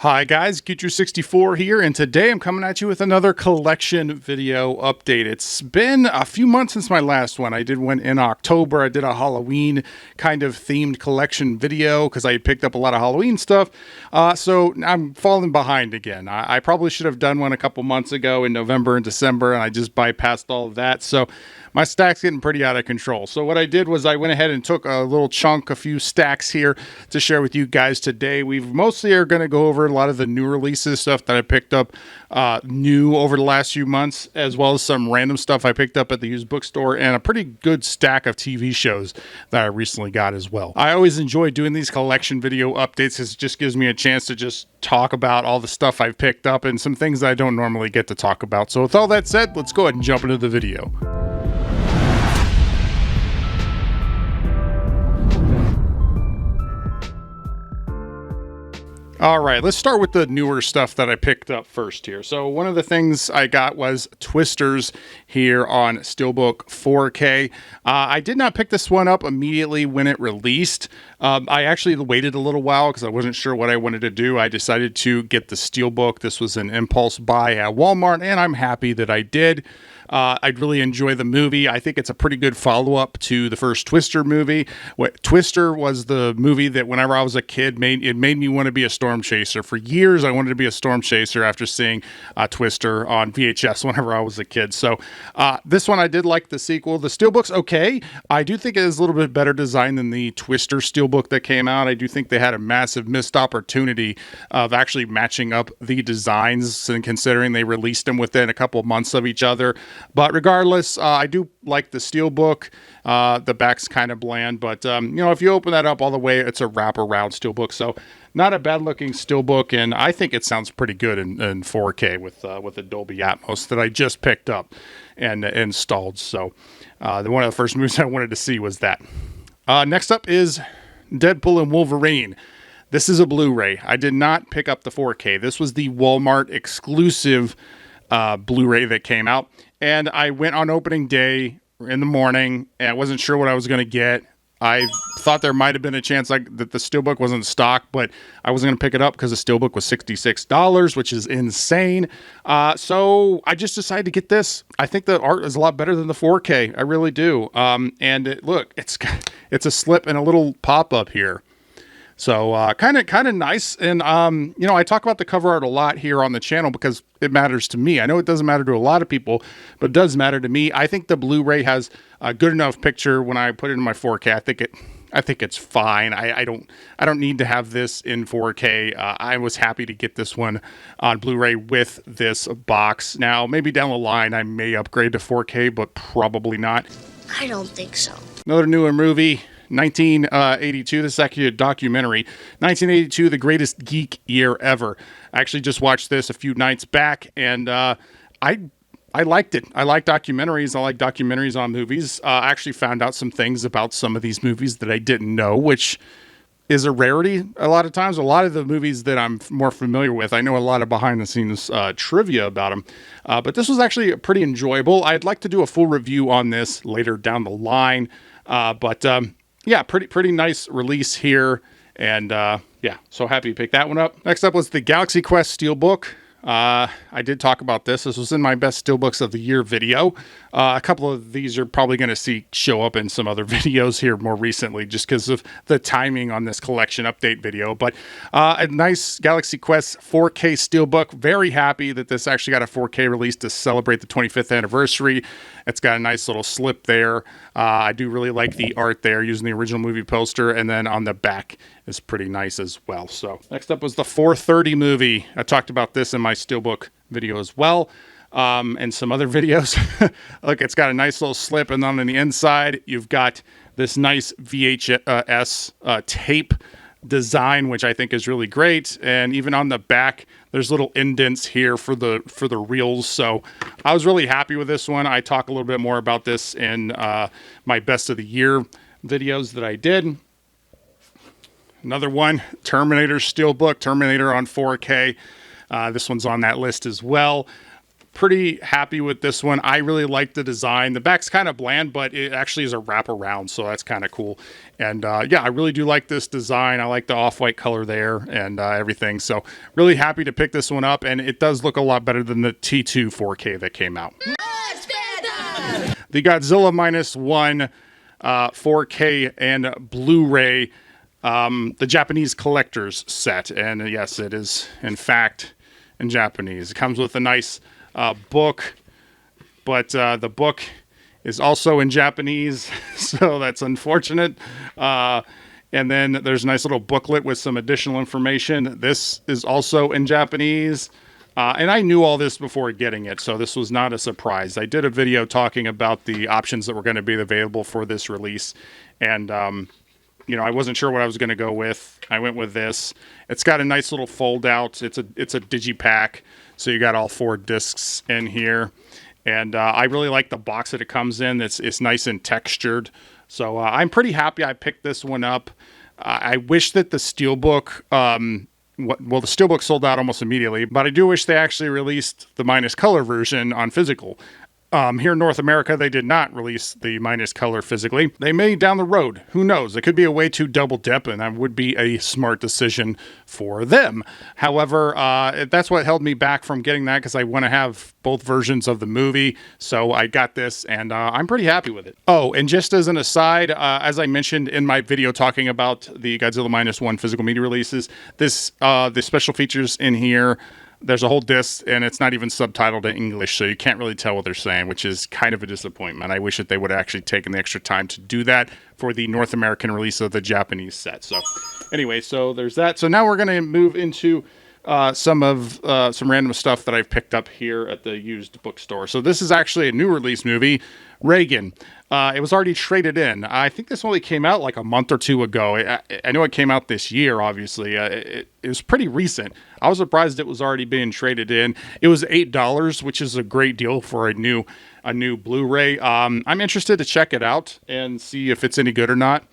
Hi guys, Get64 here, and today I'm coming at you with another collection video update. It's been a few months since my last one. I did one in October. I did a Halloween kind of themed collection video because I picked up a lot of Halloween stuff. So I'm falling behind again. I probably should have done one a couple months ago in November and December, and I just bypassed all of that. So my stack's getting pretty out of control. So what I did was I went ahead and took a little chunk, a few stacks here to share with you guys today. We mostly are going to go over a lot of the new releases, stuff that I picked up new over the last few months, as well as some random stuff I picked up at the used bookstore, and a pretty good stack of TV shows that I recently got as well. I always enjoy doing these collection video updates because it just gives me a chance to just talk about all the stuff I've picked up and some things that I don't normally get to talk about. So with all that said, let's go ahead and jump into the video. All right, let's start with the newer stuff that I picked up first here. So one of the things I got was Twisters here on Steelbook 4K. I did not pick this one up immediately when it released. I actually waited a little while because I wasn't sure what I wanted to do. I decided to get the Steelbook. This was an impulse buy at Walmart, and I'm happy that I did. I'd really enjoy the movie. I think it's a pretty good follow-up to the first Twister movie. Twister was the movie that whenever I was a kid, made me want to be a storm chaser. For years, I wanted to be a storm chaser after seeing Twister on VHS whenever I was a kid. So this one, I did like the sequel. The Steelbook's okay. I do think it is a little bit better design than the Twister Steelbook that came out. I do think they had a massive missed opportunity of actually matching up the designs, and considering they released them within a couple of months of each other. But regardless, I do like the Steelbook. The back's kind of bland, but if you open that up all the way, it's a wraparound Steelbook. So not a bad looking Steelbook, and I think it sounds pretty good in 4K with the Dolby Atmos that I just picked up and installed. So one of the first movies I wanted to see was that. Next up is Deadpool and Wolverine. This is a Blu-ray. I did not pick up the 4K. This was the Walmart exclusive Blu-ray that came out. And I went on opening day in the morning, and I wasn't sure what I was going to get. I thought there might have been a chance that the Steelbook wasn't in stock, but I wasn't going to pick it up because the Steelbook was $66, which is insane. So I just decided to get this. I think the art is a lot better than the 4K. I really do. Look, it's a slip and a little pop-up here. So kind of nice. And, I talk about the cover art a lot here on the channel because it matters to me. I know it doesn't matter to a lot of people, but it does matter to me. I think the Blu-ray has a good enough picture when I put it in my 4K. I think it's fine. I don't need to have this in 4K. I was happy to get this one on Blu-ray with this box. Now, maybe down the line, I may upgrade to 4K, but probably not. I don't think so. Another newer movie. 1982, this is actually a documentary. 1982, the greatest geek year ever. I actually just watched this a few nights back, and I liked it. I like documentaries. I like documentaries on movies. I actually found out some things about some of these movies that I didn't know, which is a rarity a lot of times. A lot of the movies that I'm more familiar with, I know a lot of behind-the-scenes trivia about them. But this was actually pretty enjoyable. I'd like to do a full review on this later down the line. Yeah, pretty nice release here, and so happy to pick that one up. Next up was the Galaxy Quest Steelbook. I did talk about this. This was in my best Steelbooks of the year video. A couple of these are probably going to show up in some other videos here more recently just because of the timing on this collection update video. But a nice Galaxy Quest 4K Steelbook. Very happy that this actually got a 4K release to celebrate the 25th anniversary. It's got a nice little slip there. I do really like the art there using the original movie poster, and then on the back is pretty nice as well. So next up was the 4:30 movie. I talked about this in my Steelbook video as well, and some other videos. Look, it's got a nice little slip, and then on the inside you've got this nice VHS tape design, which I think is really great. And even on the back, there's little indents here for the reels. So I was really happy with this one. I talk a little bit more about this in my best of the year videos that I did. Another one, Terminator Steelbook, Terminator on 4K. This one's on that list as well. pretty happy with this one. I really like the design. The back's kind of bland, but it actually is a wraparound, so that's kind of cool. And yeah, I really do like this design. I like the off-white color there and everything. So really happy to pick this one up, and it does look a lot better than the T2 4K that came out. Much better! The Godzilla -1 4K and Blu-ray, the Japanese collector's set. And yes, it is, in fact, in Japanese. It comes with a nice book, but the book is also in Japanese, so that's unfortunate. And then there's a nice little booklet with some additional information. This is also in Japanese. And I knew all this before getting it, so this was not a surprise. I did a video talking about the options that were going to be available for this release, and you know, I wasn't sure what I was going to go with. I went with this. It's got a nice little fold out. It's a digipack, so you got all 4 discs in here, and I really like the box that it comes in. It's nice and textured, so I'm pretty happy I picked this one up. I wish that the Steelbook, well, the Steelbook sold out almost immediately, but I do wish they actually released the minus color version on physical. Here in North America, they did not release the minus color physically. They may down the road. Who knows? It could be a way to double dip, and that would be a smart decision for them. However, that's what held me back from getting that, because I want to have both versions of the movie. So I got this, and I'm pretty happy with it. Oh, and just as an aside, as I mentioned in my video talking about the Godzilla -1 physical media releases, the special features in here, there's a whole disc, and it's not even subtitled in English, so you can't really tell what they're saying, which is kind of a disappointment. I wish that they would have actually taken the extra time to do that for the North American release of the Japanese set. So anyway, so there's that. So now we're going to move into some random stuff that I've picked up here at the used bookstore. So this is actually a new release movie, Reagan. It was already traded in. I think this only came out like a month or two ago. I know it came out this year, obviously. It was pretty recent. I was surprised it was already being traded in. It was $8, which is a great deal for a new Blu-ray. I'm interested to check it out and see if it's any good or not.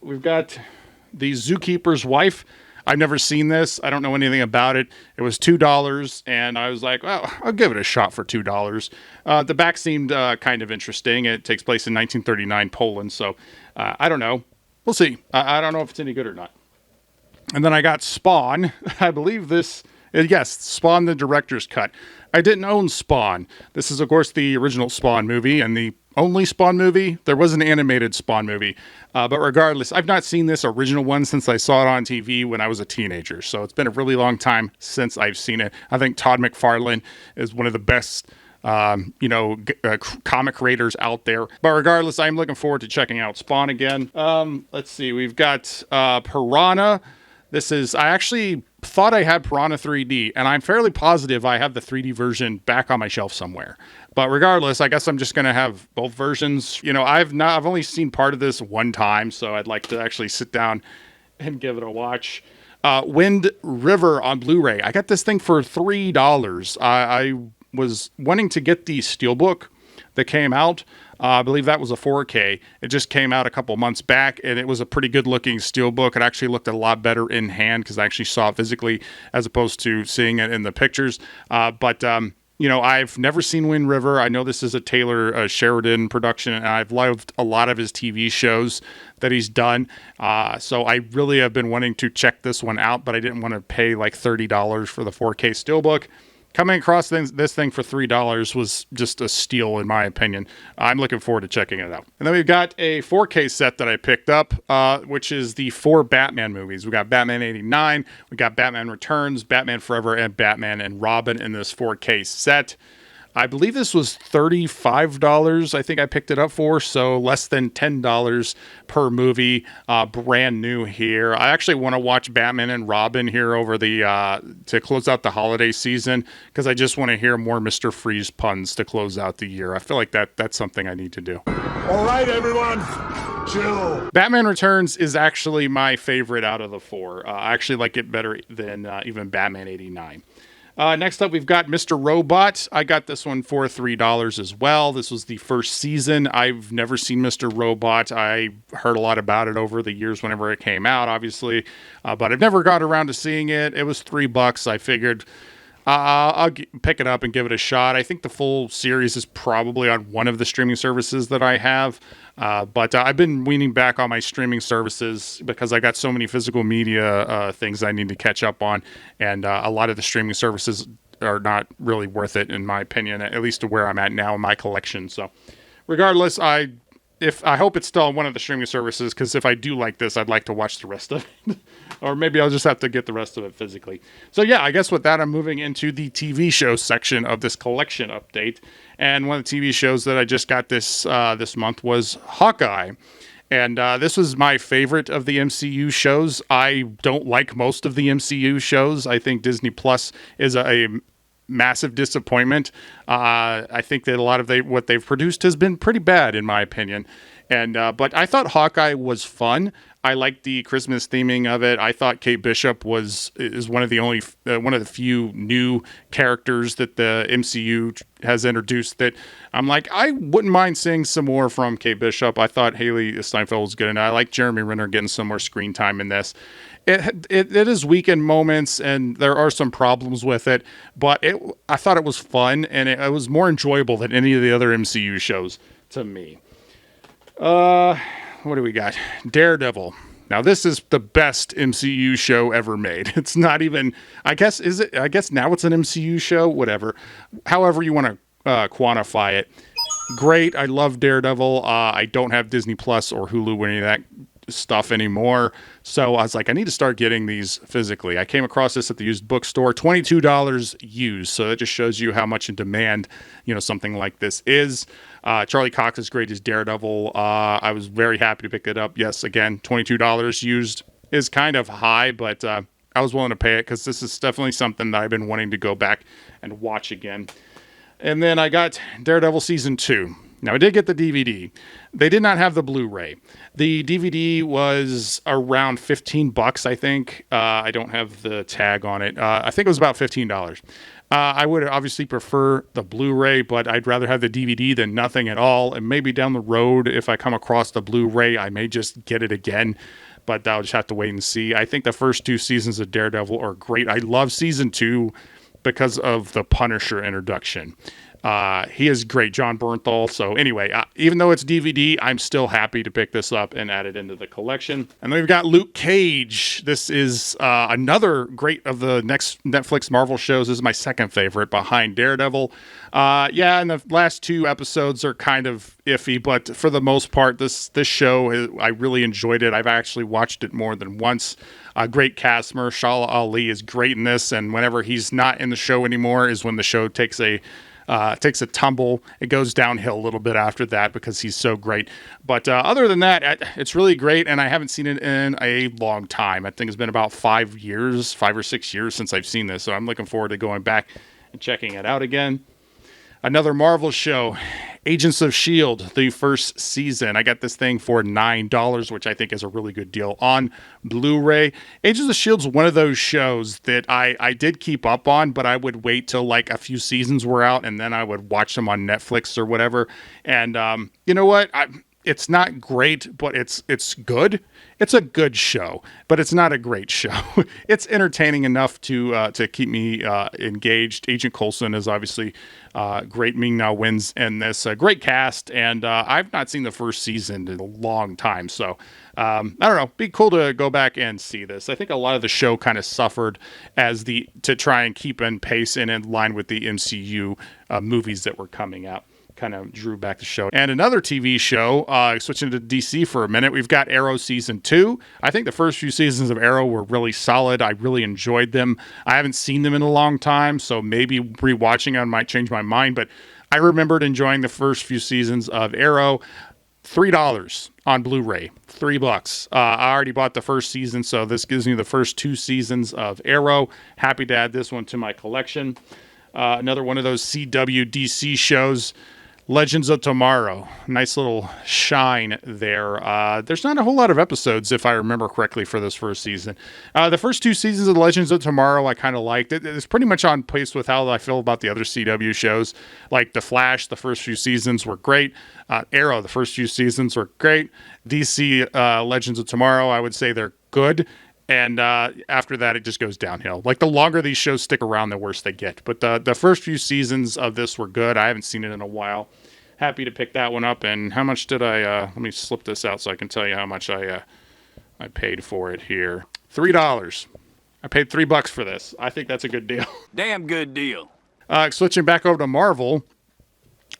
We've got The Zookeeper's Wife. I've never seen this. I don't know anything about it. It was $2, and I was like, well, I'll give it a shot for $2. The back seemed kind of interesting. It takes place in 1939 Poland, so I don't know. We'll see. I don't know if it's any good or not. And then I got Spawn. I believe this... Yes, Spawn, the director's cut. I didn't own Spawn. This is, of course, the original Spawn movie, and the only Spawn movie. There was an animated Spawn movie. But regardless, I've not seen this original one since I saw it on TV when I was a teenager. So it's been a really long time since I've seen it. I think Todd McFarlane is one of the best comic creators out there. But regardless, I'm looking forward to checking out Spawn again. Let's see. We've got Piranha. I actually thought I had Piranha 3D, and I'm fairly positive I have the 3D version back on my shelf somewhere. But regardless, I guess I'm just going to have both versions. You know, I've only seen part of this one time, so I'd like to actually sit down and give it a watch. Wind River on Blu-ray. I got this thing for $3. I was wanting to get the Steelbook that came out. I believe that was a 4K. It just came out a couple months back, and it was a pretty good-looking Steelbook. It actually looked a lot better in hand because I actually saw it physically as opposed to seeing it in the pictures. You know, I've never seen Wind River. I know this is a Taylor Sheridan production, and I've loved a lot of his TV shows that he's done. So I really have been wanting to check this one out, but I didn't want to pay like $30 for the 4K Steelbook. Coming across this thing for $3 was just a steal, in my opinion. I'm looking forward to checking it out. And then we've got a 4K set that I picked up, which is the 4 Batman movies. We got Batman 89, we got Batman Returns, Batman Forever, and Batman and Robin in this 4K set. I believe this was $35, I think I picked it up for, so less than $10 per movie, brand new here. I actually want to watch Batman and Robin here over to close out the holiday season, because I just want to hear more Mr. Freeze puns to close out the year. I feel like that's something I need to do. All right, everyone, chill. Batman Returns is actually my favorite out of the 4. I actually like it better than even Batman 89. Next up, we've got Mr. Robot. I got this one for $3 as well. This was the first season. I've never seen Mr. Robot. I heard a lot about it over the years whenever it came out, obviously, but I've never got around to seeing it. It was $3. I figured pick it up and give it a shot. I think the full series is probably on one of the streaming services that I have. But I've been weaning back on my streaming services because I got so many physical media things I need to catch up on. And a lot of the streaming services are not really worth it, in my opinion, at least to where I'm at now in my collection. So regardless, I hope it's still on one of the streaming services, because if I do like this, I'd like to watch the rest of it. Or maybe I'll just have to get the rest of it physically. So yeah, I guess with that, I'm moving into the TV show section of this collection update. And one of the TV shows that I just got this month was Hawkeye. And this was my favorite of the MCU shows. I don't like most of the MCU shows. I think Disney Plus is a massive disappointment. I think that a lot of what they've produced has been pretty bad, in my opinion. And but I thought Hawkeye was fun. I liked the Christmas theming of it. I thought Kate Bishop is one of the few new characters that the MCU has introduced that I'm like, I wouldn't mind seeing some more from Kate Bishop. I thought Haley Steinfeld was good, and I like Jeremy Renner getting some more screen time in this. It is weak in moments, and there are some problems with it, but I thought it was fun, and it was more enjoyable than any of the other MCU shows to me. What do we got? Daredevil. Now, this is the best MCU show ever made. It's not even, I guess now it's an MCU show, whatever. However you want to quantify it. Great. I love Daredevil. I don't have Disney Plus or Hulu or any of that stuff anymore. So I was like, I need to start getting these physically. I came across this at the used bookstore, $22 used. So that just shows you how much in demand, something like this is. Charlie Cox is great as Daredevil. I was very happy to pick it up. Yes, again, $22 used is kind of high, but I was willing to pay it because this is definitely something that I've been wanting to go back and watch again. And then I got Daredevil Season 2. Now, I did get the DVD. They did not have the Blu-ray. The DVD was around $15, I think. I don't have the tag on it. I think it was about $15. I would obviously prefer the Blu-ray, but I'd rather have the DVD than nothing at all. And maybe down the road, if I come across the Blu-ray, I may just get it again. But I'll just have to wait and see. I think the first 2 seasons of Daredevil are great. I love Season 2 because of the Punisher introduction. He is great, John Bernthal. So anyway, even though it's DVD, I'm still happy to pick this up and add it into the collection. And then we've got Luke Cage. This is another great of the next Netflix Marvel shows. This is my second favorite behind Daredevil. And the last 2 episodes are kind of iffy, but for the most part, this show, I really enjoyed it. I've actually watched it more than once. Great cast. Mahershala Ali is great in this, and whenever he's not in the show anymore is when the show takes a tumble. It goes downhill a little bit after that because he's so great. But other than that, it's really great, and I haven't seen it in a long time. I think it's been about 5 or 6 years since I've seen this, so I'm looking forward to going back and checking it out again. Another Marvel show, Agents of S.H.I.E.L.D., the first season. I got this thing for $9, which I think is a really good deal on Blu-ray. Agents of S.H.I.E.L.D. is one of those shows that I did keep up on, but I would wait till like a few seasons were out, and then I would watch them on Netflix or whatever. And you know what? It's not great, but it's good. It's a good show, but it's not a great show. It's entertaining enough to keep me engaged. Agent Coulson is obviously great. Ming-Na wins in this. Great cast, and I've not seen the first season in a long time, so I don't know. Be cool to go back and see this. I think a lot of the show kind of suffered to try and keep in pace and in line with the MCU movies that were coming out. Kind of drew back the show. And another TV show, switching to DC for a minute, we've got Arrow Season 2. I think the first few seasons of Arrow were really solid. I really enjoyed them. I haven't seen them in a long time, so maybe rewatching them might change my mind, but I remembered enjoying the first few seasons of Arrow. $3 on Blu-ray. $3. I already bought the first season, so this gives me the first 2 seasons of Arrow. Happy to add this one to my collection. Another one of those CW DC shows, Legends of Tomorrow. Nice little shine there. There's not a whole lot of episodes, if I remember correctly, for this first season. The first 2 seasons of Legends of Tomorrow I kind of liked. It's pretty much on pace with how I feel about the other CW shows. Like The Flash, the first few seasons were great. Arrow, the first few seasons were great. DC Legends of Tomorrow, I would say they're good. And after that, it just goes downhill. Like, the longer these shows stick around, the worse they get. But the first few seasons of this were good. I haven't seen it in a while. Happy to pick that one up. And how much did I... let me slip this out so I can tell you how much I paid for it here. $3. I paid $3 for this. I think that's a good deal. Damn good deal. Switching back over to Marvel,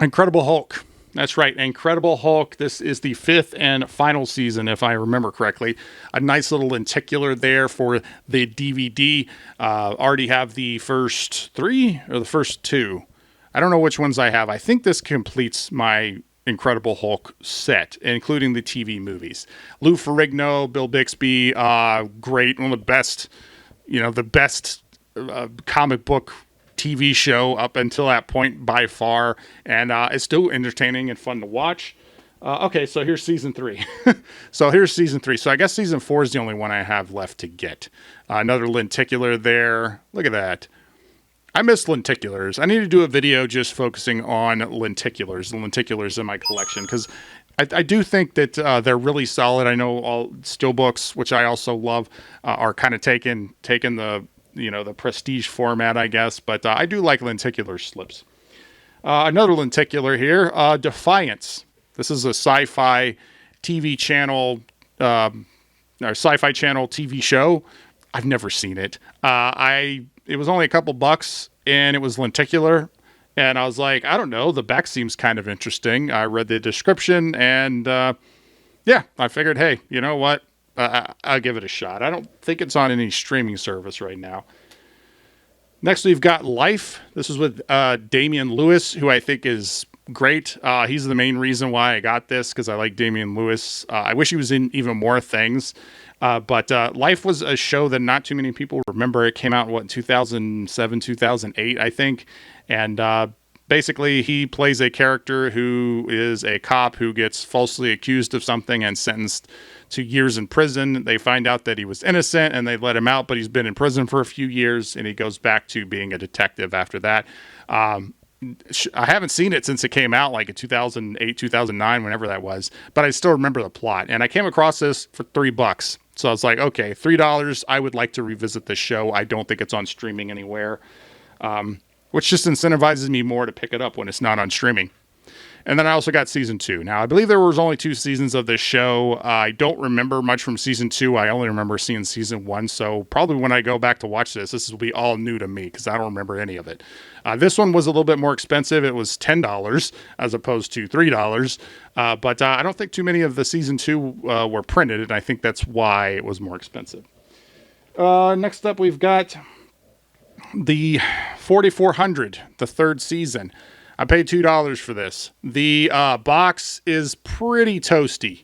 Incredible Hulk. That's right, Incredible Hulk. This is the 5th and final season, if I remember correctly. A nice little lenticular there for the DVD. Already have the first 3 or the first 2. I don't know which ones I have. I think this completes my Incredible Hulk set, including the TV movies. Lou Ferrigno, Bill Bixby, great. One of the best, the best comic book TV show up until that point by far, and it's still entertaining and fun to watch. Okay, so here's season 3. So I guess season 4 is the only one I have left to get. Another lenticular there. Look at that. I miss lenticulars. I need to do a video just focusing on lenticulars in my collection, because I do think that they're really solid. I know all steelbooks, which I also love, are kind of taking the the prestige format, I guess, but I do like lenticular slips. Another lenticular here, Defiance. This is a sci-fi TV channel, or sci-fi channel TV show. I've never seen it. It was only a couple bucks, and it was lenticular, and I was like, I don't know, the back seems kind of interesting. I read the description, and I figured, hey, you know what? I'll give it a shot. I don't think it's on any streaming service right now. Next, we've got Life. This is with Damian Lewis, who I think is great. He's the main reason why I got this, because I like Damian Lewis. I wish he was in even more things. But Life was a show that not too many people remember. It came out in 2007, 2008, I think. And basically, he plays a character who is a cop who gets falsely accused of something and sentenced to years in prison. They find out that he was innocent and they let him out, but he's been in prison for a few years, and he goes back to being a detective after that. I haven't seen it since it came out, like in 2008, 2009, whenever that was, but I still remember the plot. And I came across this for $3. So I was like, okay, $3. I would like to revisit this show. I don't think it's on streaming anywhere, which just incentivizes me more to pick it up when it's not on streaming. And then I also got season 2. Now, I believe there was only 2 seasons of this show. I don't remember much from season 2. I only remember seeing season 1. So probably when I go back to watch this will be all new to me, because I don't remember any of it. This one was a little bit more expensive. It was $10 as opposed to $3. But I don't think too many of the season 2 were printed, and I think that's why it was more expensive. Next up, we've got the 4400, the 3rd season. I paid $2 for this. The box is pretty toasty.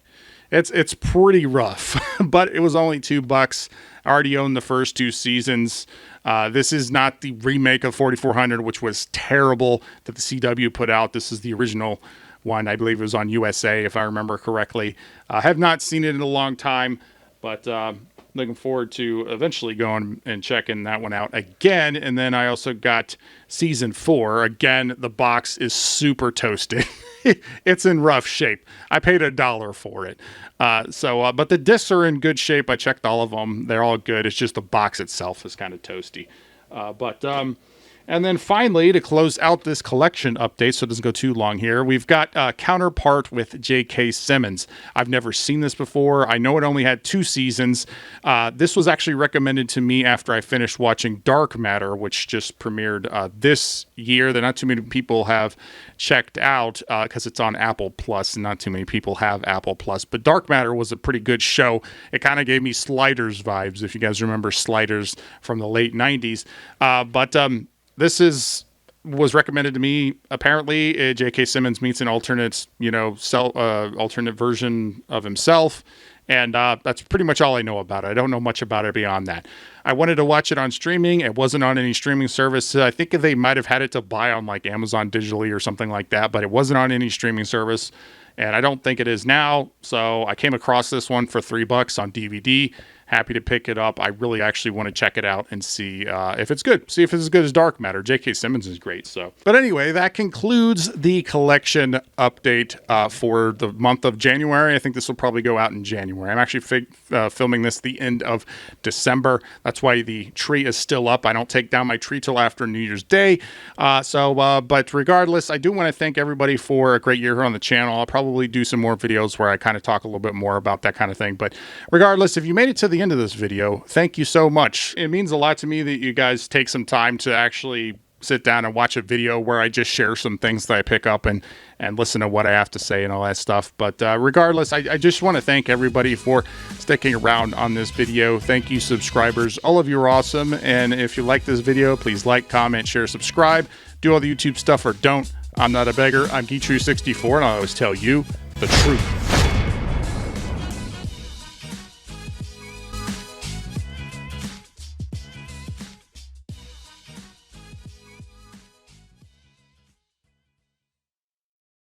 It's pretty rough, but it was only $2. I already owned the first 2 seasons. This is not the remake of 4400, which was terrible, that the CW put out. This is the original one. I believe it was on USA, if I remember correctly. I have not seen it in a long time, but looking forward to eventually going and checking that one out again. And then I also got season 4. Again, the box is super toasted. It's in rough shape. I paid $1 for it. But the discs are in good shape. I checked all of them. They're all good. It's just the box itself is kind of toasty. And then finally, to close out this collection update, so it doesn't go too long here, we've got Counterpart with J.K. Simmons. I've never seen this before. I know it only had 2 seasons. This was actually recommended to me after I finished watching Dark Matter, which just premiered this year that not too many people have checked out because it's on Apple Plus, and not too many people have Apple Plus. But Dark Matter was a pretty good show. It kind of gave me Sliders vibes, if you guys remember Sliders from the late 90s. This was recommended to me. Apparently, J.K. Simmons meets an alternate version of himself, and that's pretty much all I know about it. I don't know much about it beyond that. I wanted to watch it on streaming. It wasn't on any streaming service. I think they might have had it to buy on like Amazon digitally or something like that, but it wasn't on any streaming service, and I don't think it is now. So I came across this one for $3 on DVD. happy to pick it up. I really actually want to check it out and see if it's good. See if it's as good as Dark Matter. J.K. Simmons is great. So, but anyway, that concludes the collection update for the month of January. I think this will probably go out in January. I'm actually filming this the end of December. That's why the tree is still up. I don't take down my tree till after New Year's Day. But regardless, I do want to thank everybody for a great year here on the channel. I'll probably do some more videos where I kind of talk a little bit more about that kind of thing. But regardless, if you made it to the end of this video, thank you so much. It means a lot to me that you guys take some time to actually sit down and watch a video where I just share some things that I pick up and listen to what I have to say and all that stuff. But regardless, I just want to thank everybody for sticking around on this video. Thank you, subscribers. All of you are awesome. And if you like this video, please like, comment, share, subscribe. Do all the YouTube stuff or don't. I'm not a beggar. I'm Geetrue64, and I always tell you the truth.